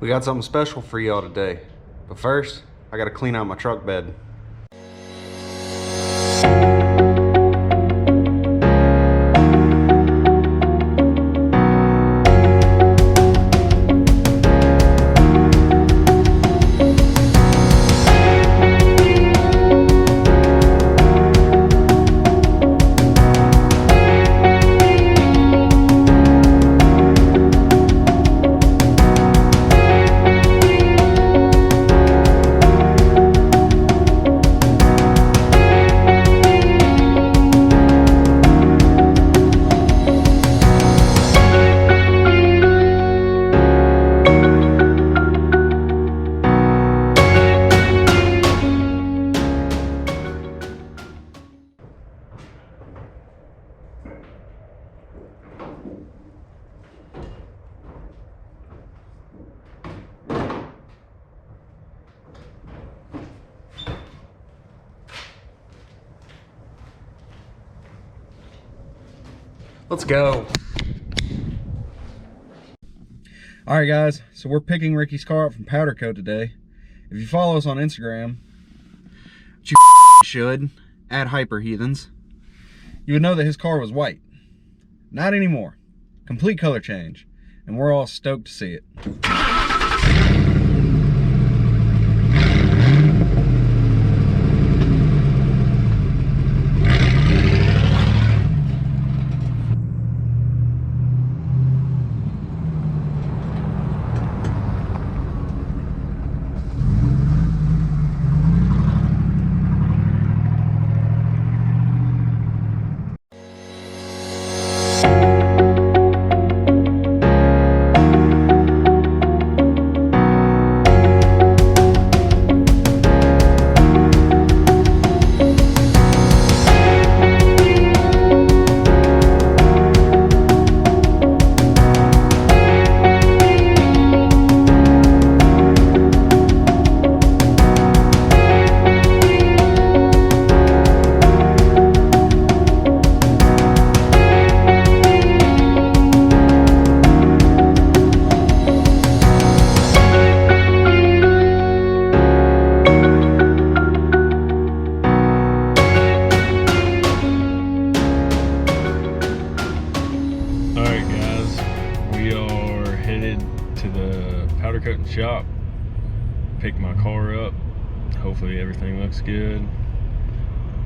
We got something special for y'all today. But first, I gotta clean out my truck bed. Let's go. All right, guys, so we're picking Ricky's car up from powder coat today. If you follow us on Instagram, which you should, at Heathens, you would know that his car was white. Not anymore. Complete color change. And we're all stoked to see it. Powder coating shop, pick my car up. Hopefully everything looks good.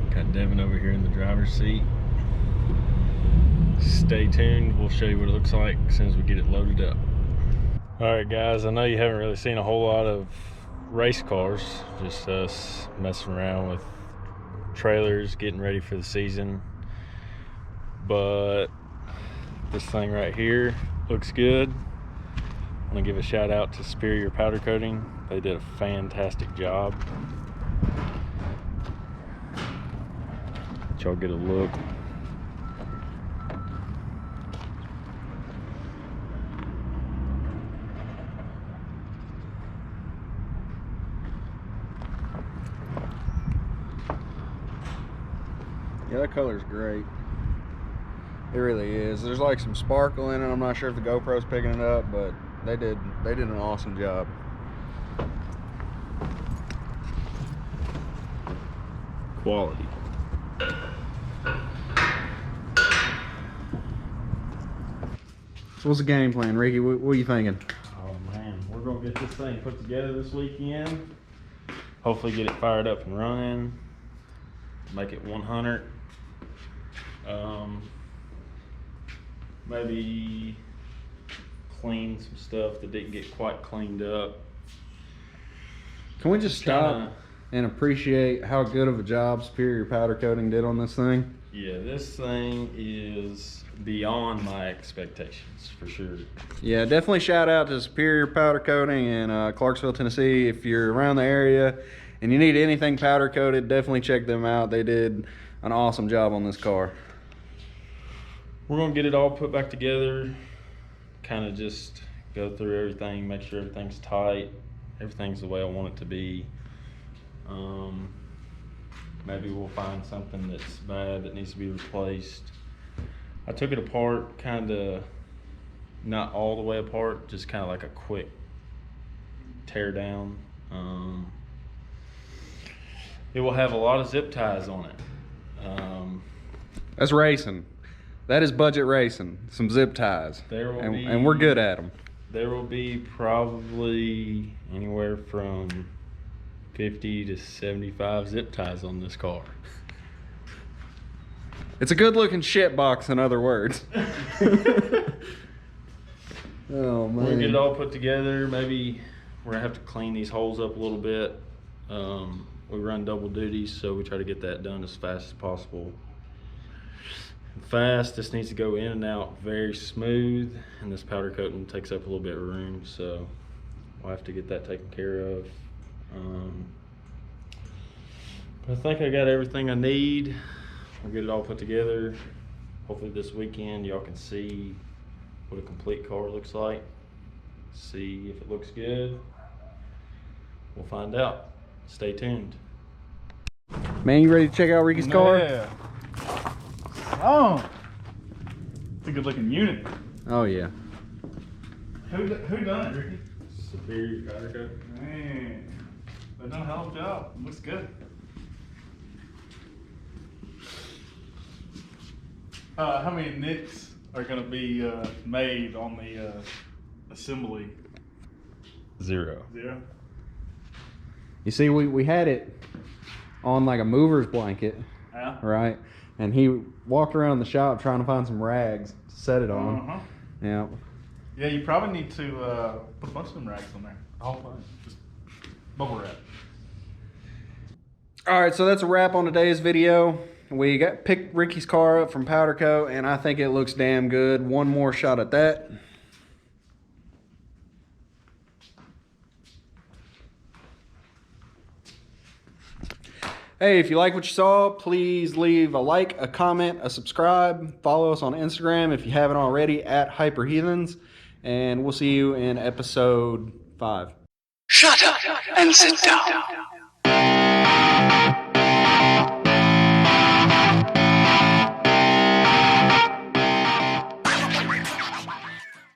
Got Devin over here in the driver's seat. Stay tuned, we'll show you what it looks like as soon as we get it loaded up. All right guys, I know you haven't really seen a whole lot of race cars, just us messing around with trailers, getting ready for the season. But this thing right here looks good. I want to give a shout out to Superior Powder Coating. They did a fantastic job. Let y'all get a look. Yeah, that color's great. It really is. There's like some sparkle in it. I'm not sure if the GoPro's picking it up, but they did an awesome job. Quality. So what's the game plan, Ricky? What are you thinking? Oh man, we're gonna get this thing put together this weekend. Hopefully get it fired up and running. Make it 100. Maybe clean some stuff that didn't get quite cleaned up. Can we just stop and appreciate how good of a job Superior Powder Coating did on this thing? Yeah, this thing is beyond my expectations, for sure. Yeah, definitely shout out to Superior Powder Coating in Clarksville, Tennessee. If you're around the area and you need anything powder coated, definitely check them out. They did an awesome job on this car. We're gonna get it all put back together, kind of just go through everything, make sure everything's tight, everything's the way I want it to be. Maybe we'll find something that's bad that needs to be replaced. I took it apart, kind of not all the way apart, just kind of like a quick tear down. It will have a lot of zip ties on it. That's racing. That is budget racing. Some zip ties. And we're good at them. There will be probably anywhere from 50 to 75 zip ties on this car. It's a good looking shit box, in other words. Oh man. We'll get it all put together. Maybe we're gonna have to clean these holes up a little bit. We run double duties, so we try to get that done as fast as possible. This needs to go in and out very smooth, and this powder coating takes up a little bit of room, so we'll have to get that taken care of. I think I got everything I need. We'll get it all put together. Hopefully this weekend y'all can see what a complete car looks like. See if it looks good. We'll find out. Stay tuned. Man, you ready to check out Ricky's car? Yeah. Oh, it's a good looking unit. Oh yeah. Who done it, Ricky? Superior powder coat. Man, they done a hell of a job. It looks good. How many nicks are going to be made on the assembly? 0. 0? You see, we had it on like a mover's blanket, Yeah. right? And he walked around the shop trying to find some rags to set it on. Uh-huh. Yeah. Yeah, you probably need to put a bunch of them rags on there. The whole thing. Just bubble wrap. All right, so that's a wrap on today's video. We picked Ricky's car up from powder coat, and I think it looks damn good. One more shot at that. Hey, if you like what you saw, please leave a like, a comment, a subscribe. Follow us on Instagram if you haven't already, at Heathens. And we'll see you in episode 5. Shut up and sit down.